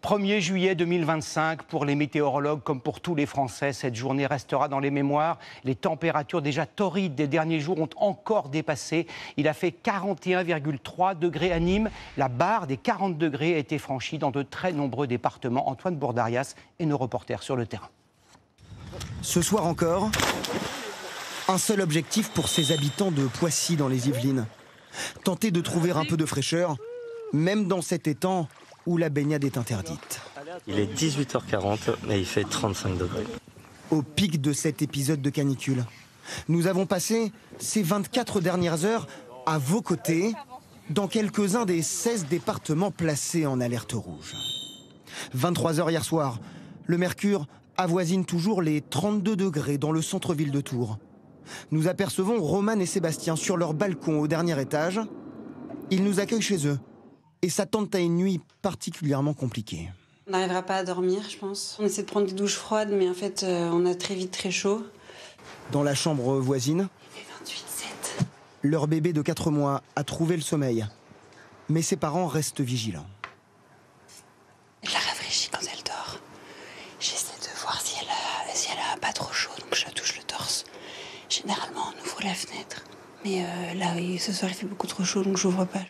1er juillet 2025, pour les météorologues comme pour tous les Français, cette journée restera dans les mémoires. Les températures déjà torrides des derniers jours ont encore dépassé. Il a fait 41,3 degrés à Nîmes. La barre des 40 degrés a été franchie dans de très nombreux départements. Antoine Bourdarias et nos reporters sur le terrain. Ce soir encore, un seul objectif pour ces habitants de Poissy dans les Yvelines. Tenter de trouver un peu de fraîcheur, même dans cet étang où la baignade est interdite. Il est 18h40 et il fait 35 degrés. Au pic de cet épisode de canicule, nous avons passé ces 24 dernières heures à vos côtés, dans quelques-uns des 16 départements placés en alerte rouge. 23h hier soir, le mercure avoisine toujours les 32 degrés dans le centre-ville de Tours. Nous apercevons Romane et Sébastien sur leur balcon au dernier étage. Ils nous accueillent chez eux et s'attendent à une nuit particulièrement compliquée. On n'arrivera pas à dormir, je pense. On essaie de prendre des douches froides, mais en fait, on a très vite très chaud. Dans la chambre voisine, Il fait 28,7. leur bébé de 4 mois a trouvé le sommeil. Mais ses parents restent vigilants. Elle la rafraîchit quand elle dort. J'essaie de voir si elle a pas trop chaud, donc je la touche le torse. Généralement, on ouvre la fenêtre. Mais là, ce soir, il fait beaucoup trop chaud, donc j'ouvre pas.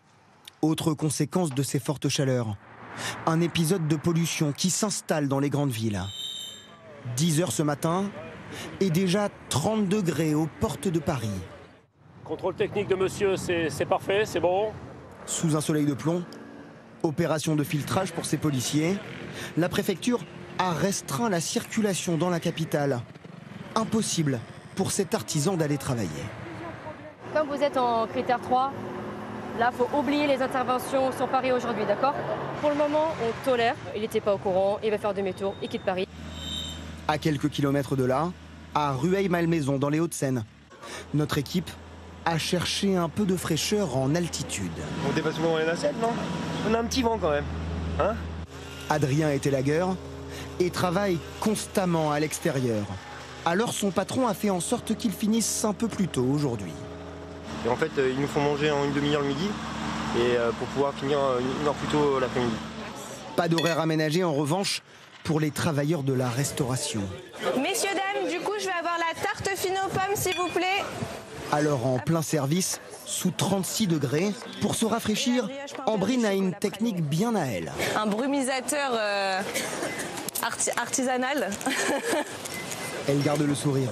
Autre conséquence de ces fortes chaleurs, un épisode de pollution qui s'installe dans les grandes villes. 10h ce matin et déjà 30 degrés aux portes de Paris. Contrôle technique de monsieur, c'est parfait, c'est bon. Sous un soleil de plomb, opération de filtrage pour ces policiers. La préfecture a restreint la circulation dans la capitale. Impossible pour cet artisan d'aller travailler. Comme vous êtes en critère 3, là, il faut oublier les interventions sur Paris aujourd'hui, d'accord? Pour le moment, on tolère. Il n'était pas au courant, il va faire demi-tour, il quitte Paris. À quelques kilomètres de là, à Rueil-Malmaison, dans les Hauts-de-Seine, notre équipe a cherché un peu de fraîcheur en altitude. On dépasse souvent les nacelles, non? On a un petit vent quand même, hein? Adrien est élagueur et travaille constamment à l'extérieur. Alors son patron a fait en sorte qu'il finisse un peu plus tôt aujourd'hui. Et en fait, il nous faut manger en une demi-heure le midi et pour pouvoir finir une heure plus tôt l'après-midi. Pas d'horaire aménagé en revanche pour les travailleurs de la restauration. Messieurs, dames, du coup, je vais avoir la tarte fine aux pommes, s'il vous plaît. Alors en plein service, sous 36 degrés, pour se rafraîchir, Ambrine a une technique bien à elle. Un brumisateur artisanal. Elle garde le sourire,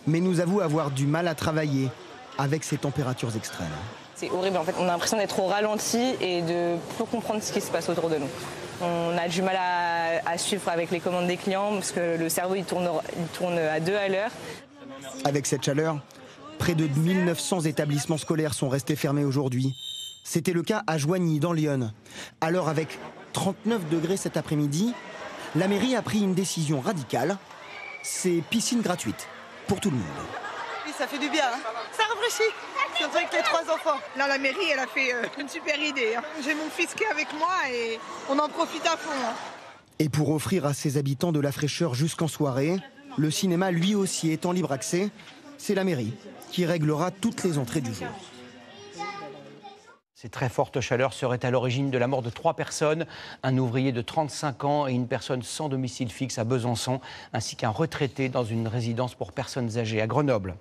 mais nous avoue avoir du mal à travailler avec ces températures extrêmes. C'est horrible, en fait, on a l'impression d'être au ralenti et de plus comprendre ce qui se passe autour de nous. On a du mal à suivre avec les commandes des clients parce que le cerveau il tourne à 2 à l'heure. Avec cette chaleur, près de 1900 établissements scolaires sont restés fermés aujourd'hui. C'était le cas à Joigny, dans l'Yonne. Alors avec 39 degrés cet après-midi, la mairie a pris une décision radicale. C'est piscine gratuite pour tout le monde. Oui, ça fait du bien, hein. Ça rafraîchit. Surtout avec les 3 enfants. Là, la mairie, elle a fait une super idée, hein. J'ai mon fils qui est avec moi et on en profite à fond, hein. Et pour offrir à ses habitants de la fraîcheur jusqu'en soirée, le cinéma lui aussi est en libre accès. C'est la mairie qui réglera toutes les entrées du jour. Ces très fortes chaleurs seraient à l'origine de la mort de 3 personnes, un ouvrier de 35 ans et une personne sans domicile fixe à Besançon, ainsi qu'un retraité dans une résidence pour personnes âgées à Grenoble.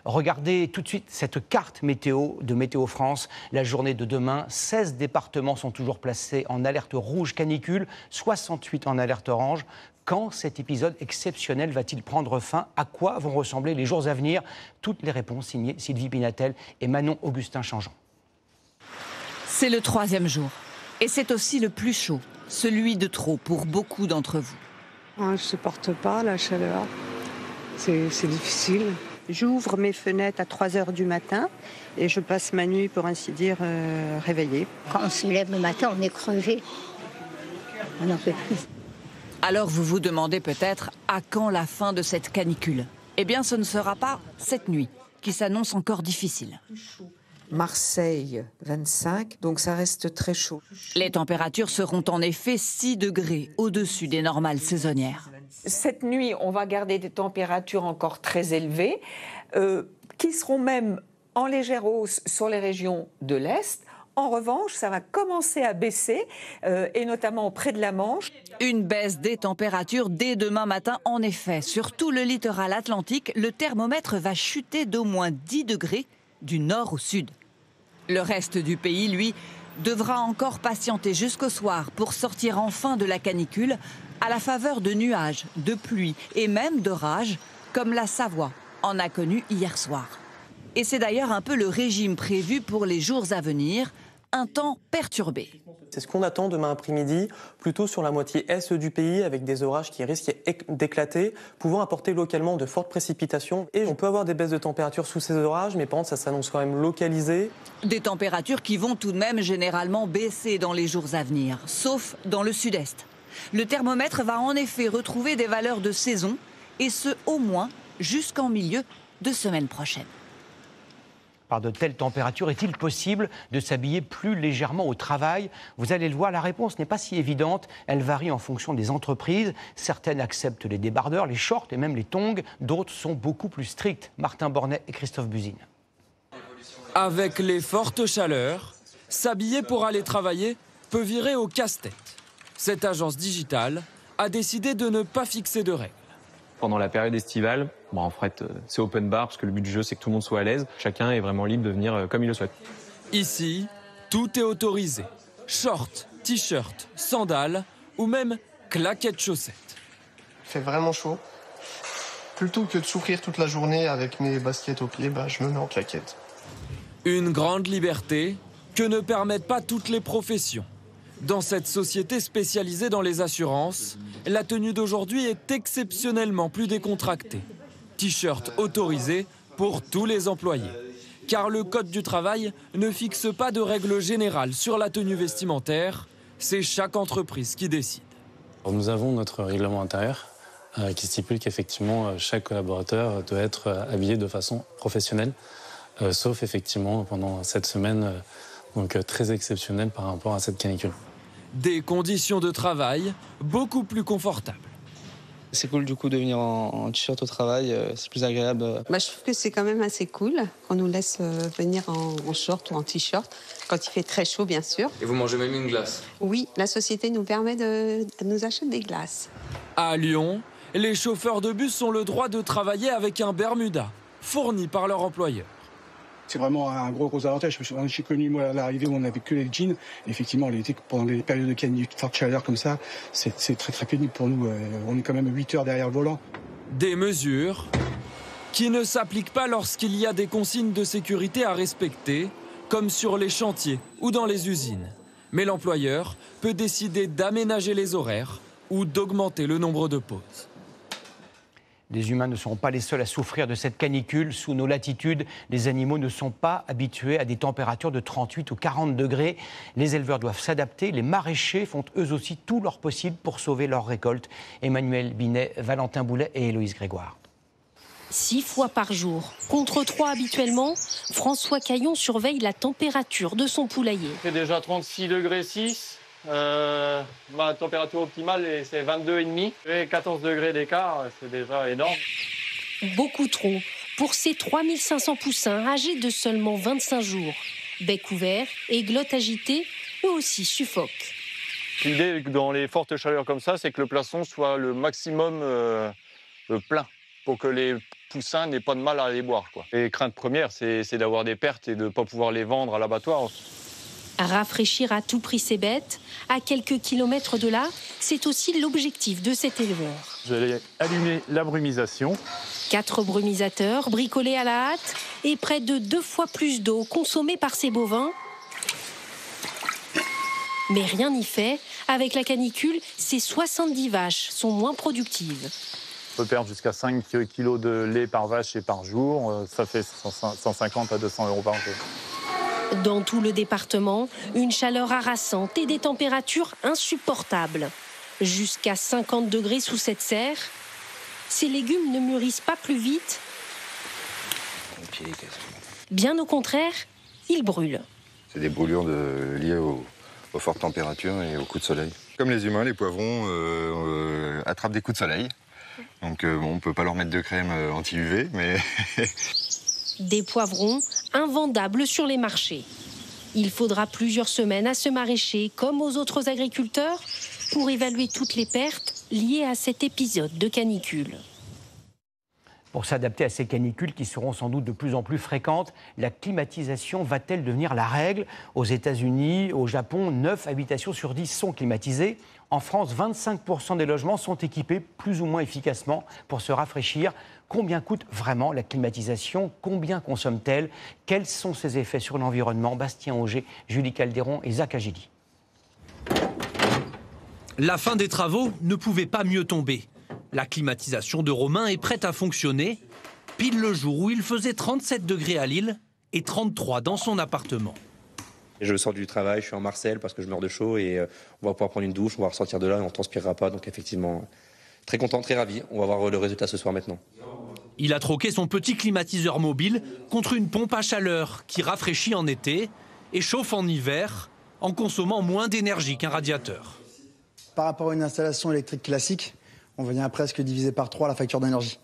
Regardez tout de suite cette carte météo de Météo France. La journée de demain, 16 départements sont toujours placés en alerte rouge canicule, 68 en alerte orange. Quand cet épisode exceptionnel va-t-il prendre fin? À quoi vont ressembler les jours à venir? Toutes les réponses signées Sylvie Pinatel et Manon Augustin-Changeant. C'est le 3e jour. Et c'est aussi le plus chaud, celui de trop pour beaucoup d'entre vous. Je ne supporte pas la chaleur. C'est difficile. J'ouvre mes fenêtres à 3h du matin et je passe ma nuit, pour ainsi dire, réveillée. Quand on se lève le matin, on est crevé. On n'en fait plus. Alors vous vous demandez peut-être à quand la fin de cette canicule? Eh bien ce ne sera pas cette nuit, qui s'annonce encore difficile. Marseille, 25, donc ça reste très chaud. Les températures seront en effet 6 degrés au-dessus des normales saisonnières. Cette nuit, on va garder des températures encore très élevées, qui seront même en légère hausse sur les régions de l'Est. En revanche, ça va commencer à baisser, et notamment auprès de la Manche. Une baisse des températures dès demain matin, en effet. Sur tout le littoral atlantique, le thermomètre va chuter d'au moins 10 degrés du nord au sud. Le reste du pays, lui, devra encore patienter jusqu'au soir pour sortir enfin de la canicule à la faveur de nuages, de pluie et même d'orages, comme la Savoie en a connu hier soir. Et c'est d'ailleurs un peu le régime prévu pour les jours à venir, un temps perturbé. C'est ce qu'on attend demain après-midi, plutôt sur la moitié est du pays, avec des orages qui risquent d'éclater, pouvant apporter localement de fortes précipitations. Et on peut avoir des baisses de température sous ces orages, mais par contre ça s'annonce quand même localisé. Des températures qui vont tout de même généralement baisser dans les jours à venir, sauf dans le sud-est. Le thermomètre va en effet retrouver des valeurs de saison, et ce au moins jusqu'en milieu de semaine prochaine. Par de telles températures, est-il possible de s'habiller plus légèrement au travail? Vous allez le voir, la réponse n'est pas si évidente. Elle varie en fonction des entreprises. Certaines acceptent les débardeurs, les shorts et même les tongs. D'autres sont beaucoup plus strictes. Martin Bornet et Christophe Buzine. Avec les fortes chaleurs, s'habiller pour aller travailler peut virer au casse-tête. Cette agence digitale a décidé de ne pas fixer de règles. Pendant la période estivale, en fait, c'est open bar parce que le but du jeu, c'est que tout le monde soit à l'aise. Chacun est vraiment libre de venir comme il le souhaite. Ici, tout est autorisé. Shorts, t-shirts, sandales ou même claquettes chaussettes. Il fait vraiment chaud. Plutôt que de souffrir toute la journée avec mes baskets aux pieds, je me mets en claquettes. Une grande liberté que ne permettent pas toutes les professions. Dans cette société spécialisée dans les assurances, la tenue d'aujourd'hui est exceptionnellement plus décontractée. T-shirt autorisé pour tous les employés. Car le Code du travail ne fixe pas de règles générales sur la tenue vestimentaire. C'est chaque entreprise qui décide. Nous avons notre règlement intérieur qui stipule qu'effectivement chaque collaborateur doit être habillé de façon professionnelle, sauf effectivement pendant cette semaine donc très exceptionnelle par rapport à cette canicule. Des conditions de travail beaucoup plus confortables. C'est cool du coup de venir en t-shirt au travail, c'est plus agréable. Je trouve que c'est quand même assez cool qu'on nous laisse venir en short ou en t-shirt, quand il fait très chaud bien sûr. Et vous mangez même une glace? Oui, la société nous permet de nous acheter des glaces. À Lyon, les chauffeurs de bus ont le droit de travailler avec un Bermuda, fourni par leur employeur. C'est vraiment un gros avantage. J'ai connu, moi, à l'arrivée où on n'avait que les jeans. Effectivement, l'été, pendant les périodes de canicule, forte chaleur comme ça, c'est très pénible pour nous. On est quand même 8 heures derrière le volant. Des mesures qui ne s'appliquent pas lorsqu'il y a des consignes de sécurité à respecter, comme sur les chantiers ou dans les usines. Mais l'employeur peut décider d'aménager les horaires ou d'augmenter le nombre de pauses. Les humains ne sont pas les seuls à souffrir de cette canicule. Sous nos latitudes, les animaux ne sont pas habitués à des températures de 38 ou 40 degrés. Les éleveurs doivent s'adapter. Les maraîchers font eux aussi tout leur possible pour sauver leurs récoltes. Emmanuel Binet, Valentin Boulet et Héloïse Grégoire. 6 fois par jour, contre 3 habituellement, François Caillon surveille la température de son poulailler. Il fait déjà 36 degrés 6. Ma température optimale, c'est 22,5. Et 14 degrés d'écart, c'est déjà énorme. Beaucoup trop pour ces 3500 poussins âgés de seulement 25 jours. Bec ouvert et glotte agitée, eux aussi suffoquent. L'idée dans les fortes chaleurs comme ça, c'est que le poisson soit le maximum plein pour que les poussins n'aient pas de mal à les boire, quoi. Et crainte première, c'est d'avoir des pertes et de ne pas pouvoir les vendre à l'abattoir. Rafraîchir à tout prix ces bêtes, à quelques kilomètres de là, c'est aussi l'objectif de cet éleveur. Je vais allumer la brumisation. 4 brumisateurs bricolés à la hâte et près de 2 fois plus d'eau consommée par ces bovins. Mais rien n'y fait. Avec la canicule, ces 70 vaches sont moins productives. On peut perdre jusqu'à 5 kg de lait par vache et par jour. Ça fait 150 à 200 euros par jour. Dans tout le département, une chaleur harassante et des températures insupportables. Jusqu'à 50 degrés sous cette serre. Ces légumes ne mûrissent pas plus vite. Bien au contraire, ils brûlent. C'est des brûlures liées aux fortes températures et aux coups de soleil. Comme les humains, les poivrons attrapent des coups de soleil. Donc on ne peut pas leur mettre de crème anti-UV, mais... Des poivrons invendables sur les marchés. Il faudra plusieurs semaines à ce maraîcher, comme aux autres agriculteurs, pour évaluer toutes les pertes liées à cet épisode de canicule. Pour s'adapter à ces canicules qui seront sans doute de plus en plus fréquentes, la climatisation va-t-elle devenir la règle? Aux États-Unis, au Japon, 9 habitations sur 10 sont climatisées. En France, 25% des logements sont équipés plus ou moins efficacement pour se rafraîchir. Combien coûte vraiment la climatisation? Combien consomme-t-elle? Quels sont ses effets sur l'environnement? Bastien Auger, Julie Calderon et Zach Agili. La fin des travaux ne pouvait pas mieux tomber. La climatisation de Romain est prête à fonctionner, pile le jour où il faisait 37 degrés à Lille et 33 dans son appartement. Je sors du travail, je suis en Marseille parce que je meurs de chaud et on va pouvoir prendre une douche, on va ressortir de là et on ne transpirera pas. Donc effectivement, très content, très ravi. On va voir le résultat ce soir maintenant. Il a troqué son petit climatiseur mobile contre une pompe à chaleur qui rafraîchit en été et chauffe en hiver en consommant moins d'énergie qu'un radiateur. Par rapport à une installation électrique classique, on vient presque diviser par 3 la facture d'énergie.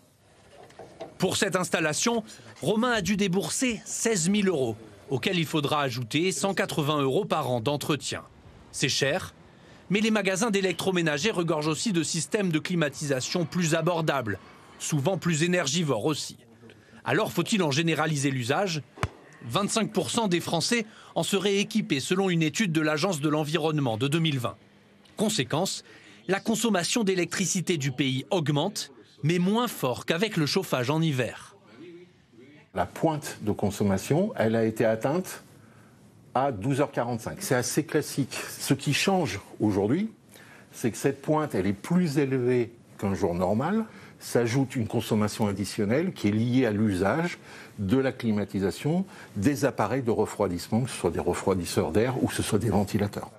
Pour cette installation, Romain a dû débourser 16 000 €, auxquels il faudra ajouter 180 € par an d'entretien. C'est cher, mais les magasins d'électroménager regorgent aussi de systèmes de climatisation plus abordables, souvent plus énergivores aussi. Alors faut-il en généraliser l'usage? 25% des Français en seraient équipés selon une étude de l'Agence de l'environnement de 2020. Conséquence, la consommation d'électricité du pays augmente, mais moins fort qu'avec le chauffage en hiver. La pointe de consommation, elle a été atteinte à 12h45. C'est assez classique. Ce qui change aujourd'hui, c'est que cette pointe, elle est plus élevée qu'un jour normal. S'ajoute une consommation additionnelle qui est liée à l'usage de la climatisation, des appareils de refroidissement, que ce soit des refroidisseurs d'air ou que ce soit des ventilateurs.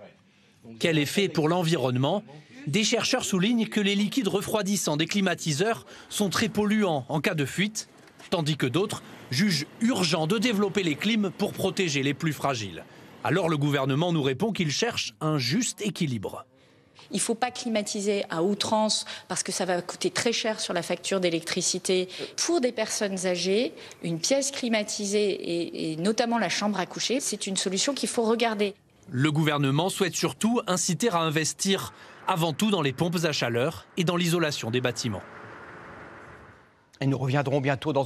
Quel effet pour l'environnement? Des chercheurs soulignent que les liquides refroidissants des climatiseurs sont très polluants en cas de fuite, tandis que d'autres jugent urgent de développer les clims pour protéger les plus fragiles. Alors le gouvernement nous répond qu'il cherche un juste équilibre. Il ne faut pas climatiser à outrance parce que ça va coûter très cher sur la facture d'électricité. Pour des personnes âgées, une pièce climatisée et notamment la chambre à coucher, c'est une solution qu'il faut regarder. Le gouvernement souhaite surtout inciter à investir avant tout dans les pompes à chaleur et dans l'isolation des bâtiments. Et nous reviendrons bientôt dans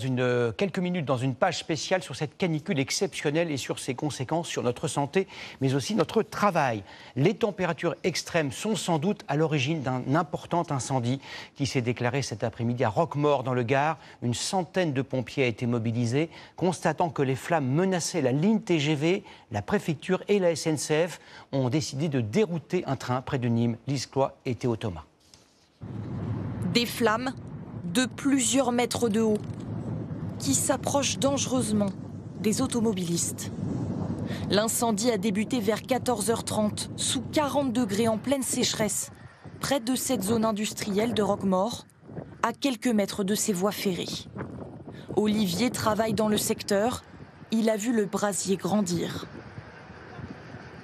quelques minutes dans une page spéciale sur cette canicule exceptionnelle et sur ses conséquences sur notre santé, mais aussi notre travail. Les températures extrêmes sont sans doute à l'origine d'un important incendie qui s'est déclaré cet après-midi à Roquemaure dans le Gard. Une centaine de pompiers a été mobilisés. Constatant que les flammes menaçaient la ligne TGV, la préfecture et la SNCF ont décidé de dérouter un train près de Nîmes. Lise Cloy et Théo Thomas. Des flammes de plusieurs mètres de haut, qui s'approchent dangereusement des automobilistes. L'incendie a débuté vers 14h30, sous 40 degrés en pleine sécheresse, près de cette zone industrielle de Roquemaure, à quelques mètres de ses voies ferrées. Olivier travaille dans le secteur, il a vu le brasier grandir.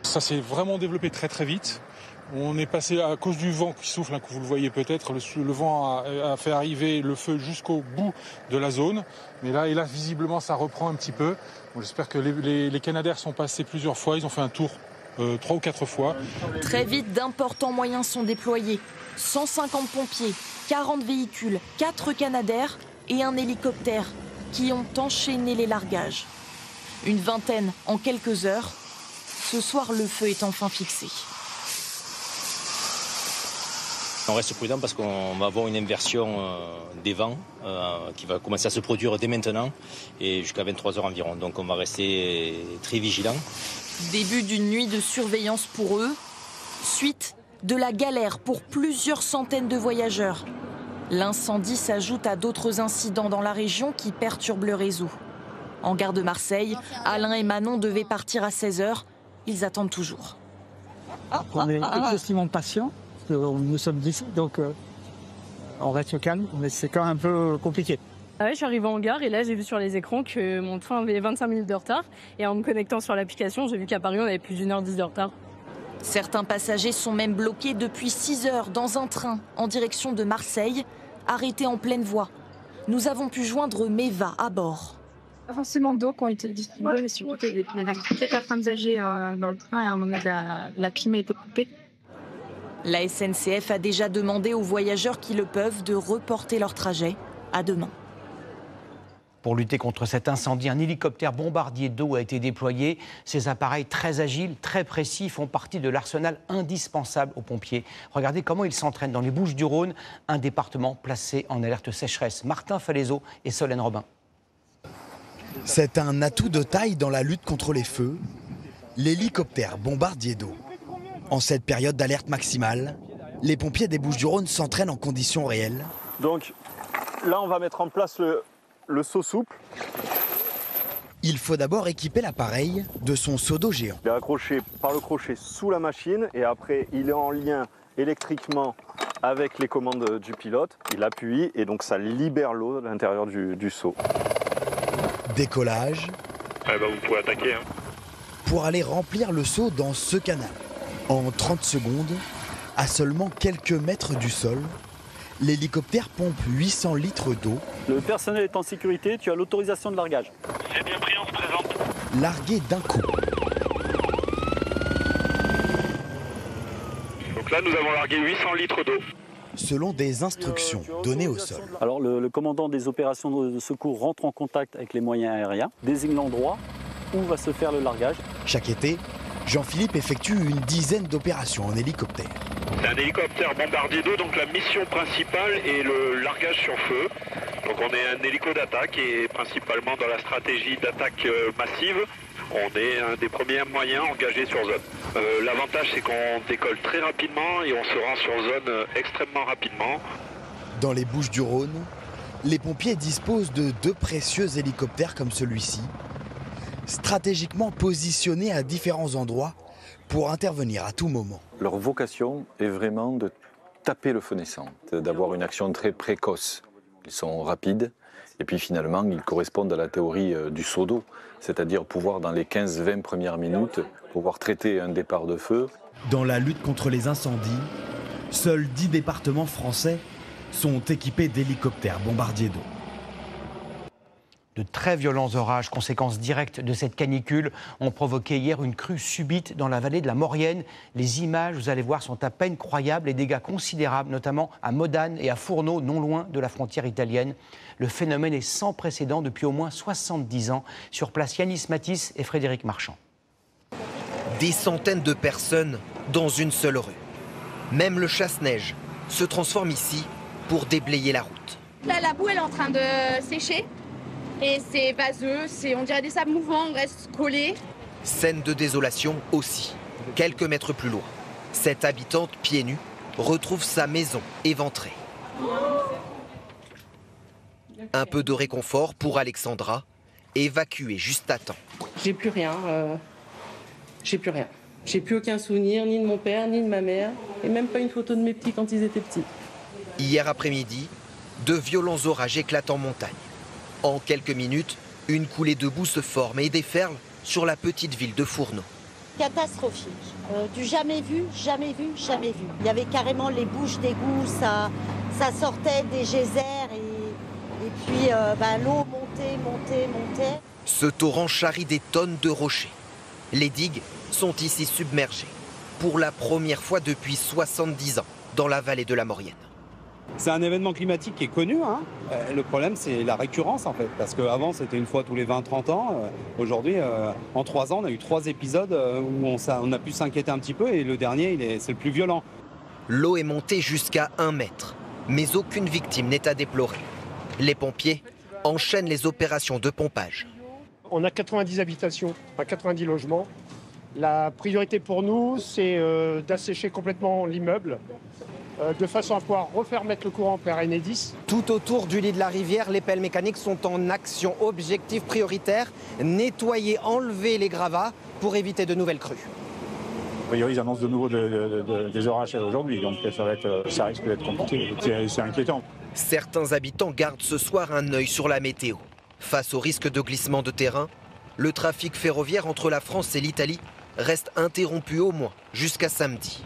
Ça s'est vraiment développé très très vite. On est passé à cause du vent qui souffle, que vous le voyez peut-être, le vent a fait arriver le feu jusqu'au bout de la zone. Mais là, hélas, visiblement, ça reprend un petit peu. Bon, j'espère que les Canadair sont passés plusieurs fois, ils ont fait un tour 3 ou 4 fois. Très vite, d'importants moyens sont déployés. 150 pompiers, 40 véhicules, 4 Canadair et un hélicoptère qui ont enchaîné les largages. Une vingtaine en quelques heures. Ce soir, le feu est enfin fixé. On reste prudent parce qu'on va avoir une inversion des vents qui va commencer à se produire dès maintenant et jusqu'à 23h environ. Donc on va rester très vigilants. Début d'une nuit de surveillance pour eux, suite de la galère pour plusieurs centaines de voyageurs. L'incendie s'ajoute à d'autres incidents dans la région qui perturbent le réseau. En gare de Marseille, Alain et Manon devaient partir à 16h. Ils attendent toujours. On est extrêmement patients. Nous sommes 10, donc on reste calme, mais c'est quand même un peu compliqué. Ah ouais, je suis arrivée en gare et là j'ai vu sur les écrans que mon train avait 25 minutes de retard. Et en me connectant sur l'application, j'ai vu qu'à Paris on avait plus d'1h10 de retard. Certains passagers sont même bloqués depuis 6 heures dans un train en direction de Marseille, arrêté en pleine voie. Nous avons pu joindre Meva à bord. Pas forcément d'eau qui ont été distribuées, mais surtout des personnes âgées dans le train et à un moment la clim a été coupée. La SNCF a déjà demandé aux voyageurs qui le peuvent de reporter leur trajet à demain. Pour lutter contre cet incendie, un hélicoptère bombardier d'eau a été déployé. Ces appareils très agiles, très précis, font partie de l'arsenal indispensable aux pompiers. Regardez comment ils s'entraînent dans les Bouches-du-Rhône, un département placé en alerte sécheresse. Martin Falaiseau et Solène Robin. C'est un atout de taille dans la lutte contre les feux, l'hélicoptère bombardier d'eau. En cette période d'alerte maximale, les pompiers des Bouches-du-Rhône s'entraînent en conditions réelles. Donc là, on va mettre en place le seau souple. Il faut d'abord équiper l'appareil de son seau d'eau géant. Il est accroché par le crochet sous la machine et après il est en lien électriquement avec les commandes du pilote. Il appuie et donc ça libère l'eau à l'intérieur du seau. Décollage. Vous pouvez attaquer. Pour aller remplir le seau dans ce canal. En 30 secondes, à seulement quelques mètres du sol, l'hélicoptère pompe 800 litres d'eau. Le personnel est en sécurité, tu as l'autorisation de largage. C'est bien pris, on se présente. Largué d'un coup. Donc là, nous avons largué 800 litres d'eau. Selon des instructions données au sol. Alors le commandant des opérations de secours rentre en contact avec les moyens aériens, désigne l'endroit où va se faire le largage. Chaque été, Jean-Philippe effectue une dizaine d'opérations en hélicoptère. C'est un hélicoptère bombardier d'eau, donc la mission principale est le largage sur feu. Donc on est un hélico d'attaque et principalement dans la stratégie d'attaque massive, on est un des premiers moyens engagés sur zone. L'avantage c'est qu'on décolle très rapidement et on se rend sur zone extrêmement rapidement. Dans les Bouches-du-Rhône, les pompiers disposent de 2 précieux hélicoptères comme celui-ci, stratégiquement positionnés à différents endroits pour intervenir à tout moment. Leur vocation est vraiment de taper le feu naissant, d'avoir une action très précoce. Ils sont rapides et puis finalement ils correspondent à la théorie du seau d'eau, c'est-à-dire pouvoir dans les 15-20 premières minutes pouvoir traiter un départ de feu. Dans la lutte contre les incendies, seuls 10 départements français sont équipés d'hélicoptères bombardiers d'eau. De très violents orages, conséquence directe de cette canicule, ont provoqué hier une crue subite dans la vallée de la Maurienne. Les images, vous allez voir, sont à peine croyables. Les dégâts considérables, notamment à Modane et à Fourneau, non loin de la frontière italienne. Le phénomène est sans précédent depuis au moins 70 ans. Sur place, Yanis Matisse et Frédéric Marchand. Des centaines de personnes dans une seule rue. Même le chasse-neige se transforme ici pour déblayer la route. Là, la boue elle est en train de sécher. Et c'est vaseux, on dirait des sables mouvants, on reste collés. Scène de désolation aussi, quelques mètres plus loin. Cette habitante, pieds nus, retrouve sa maison éventrée. Un peu de réconfort pour Alexandra, évacuée juste à temps. J'ai plus rien, j'ai plus rien. J'ai plus aucun souvenir, ni de mon père, ni de ma mère, et même pas une photo de mes petits quand ils étaient petits. Hier après-midi, de violents orages éclatent en montagne. En quelques minutes, une coulée de boue se forme et déferle sur la petite ville de Fourneau. Catastrophique. Du jamais vu, jamais vu, jamais vu. Il y avait carrément les bouches d'égout, ça sortait des geysers et puis l'eau montait. Ce torrent charrie des tonnes de rochers. Les digues sont ici submergées. Pour la première fois depuis 70 ans dans la vallée de la Maurienne. C'est un événement climatique qui est connu. Le problème, c'est la récurrence, en fait. Parce qu'avant, c'était une fois tous les 20-30 ans. Aujourd'hui, en 3 ans, on a eu 3 épisodes où on a pu s'inquiéter un petit peu. Et le dernier, c'est le plus violent. L'eau est montée jusqu'à 1 mètre. Mais aucune victime n'est à déplorer. Les pompiers enchaînent les opérations de pompage. On a 90 habitations, enfin 90 logements. La priorité pour nous, c'est d'assécher complètement l'immeuble. De façon à pouvoir refaire mettre le courant par Enedis. Tout autour du lit de la rivière, les pelles mécaniques sont en action. Objectif prioritaire, nettoyer, enlever les gravats pour éviter de nouvelles crues. A priori, ils annoncent de nouveau des orages aujourd'hui, donc ça risque d'être compliqué. C'est inquiétant. Certains habitants gardent ce soir un œil sur la météo. Face au risque de glissement de terrain, le trafic ferroviaire entre la France et l'Italie reste interrompu au moins jusqu'à samedi.